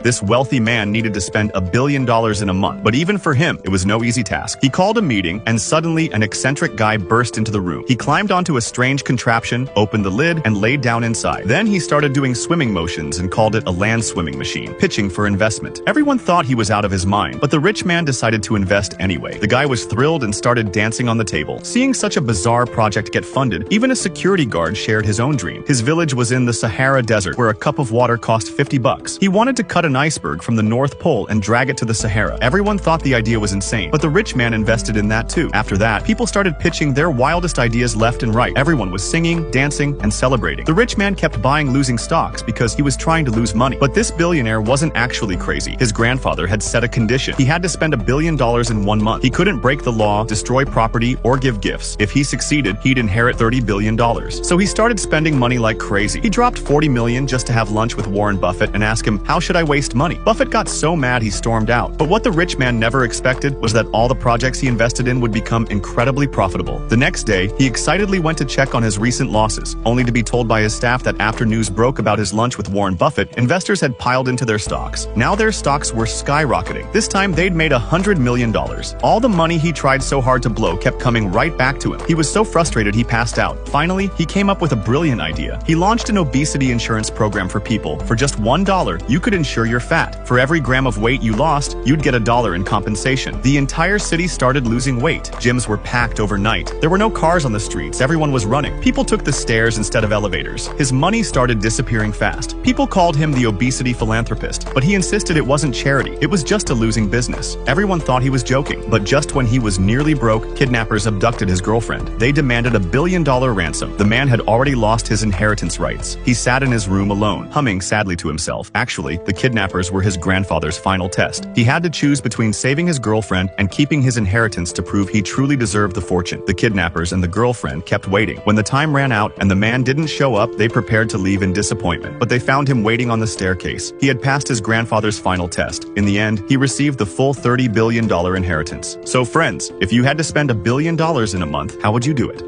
This wealthy man needed to spend $1 billion in a month, but even for him, it was no easy task. He called a meeting, and suddenly an eccentric guy burst into the room. He climbed onto a strange contraption, opened the lid, and laid down inside. Then he started doing swimming motions and called it a land swimming machine, pitching for investment. Everyone thought he was out of his mind, but the rich man decided to invest anyway. The guy was thrilled and started dancing on the table. Seeing such a bizarre project get funded, even a security guard shared his own dream. His village was in the Sahara Desert, where a cup of water cost $50. He wanted to cut an iceberg from the North Pole and drag it to the Sahara. Everyone thought the idea was insane, but the rich man invested in that too. After that, people started pitching their wildest ideas left and right. Everyone was singing, dancing, and celebrating. The rich man kept buying losing stocks because he was trying to lose money. But this billionaire wasn't actually crazy. His grandfather had set a condition. He had to spend $1 billion in 1 month. He couldn't break the law, destroy property, or give gifts. If he succeeded, he'd inherit $30 billion. So he started spending money like crazy. He dropped $40 million just to have lunch with Warren Buffett and ask him, "How should I waste money?" Buffett got so mad he stormed out. But what the rich man never expected was that all the projects he invested in would become incredibly profitable. The next day, he excitedly went to check on his recent losses, only to be told by his staff that after news broke about his lunch with Warren Buffett, investors had piled into their stocks. Now their stocks were skyrocketing. This time, they'd made $100 million. All the money he tried so hard to blow kept coming right back to him. He was so frustrated he passed out. Finally, he came up with a brilliant idea. He launched an obesity insurance program for people. For just $1, you could insure your fat. For every gram of weight you lost, you'd get $1 in compensation. The entire city started losing weight. Gyms were packed overnight. There were no cars on the streets. Everyone was running. People took the stairs instead of elevators. His money started disappearing fast. People called him the obesity philanthropist, but he insisted it wasn't charity. It was just a losing business. Everyone thought he was joking, but just when he was nearly broke, kidnappers abducted his girlfriend. They demanded $1 billion ransom. The man had already lost his inheritance rights. He sat in his room alone, humming sadly to himself. Actually, the kidnappers were his grandfather's final test. He had to choose between saving his girlfriend and keeping his inheritance to prove he truly deserved the fortune. The kidnappers and the girlfriend kept waiting. When the time ran out and the man didn't show up, they prepared to leave in disappointment. But they found him waiting on the staircase. He had passed his grandfather's final test. In the end, he received the full $30 billion inheritance. So friends, if you had to spend $1 billion in a month, how would you do it?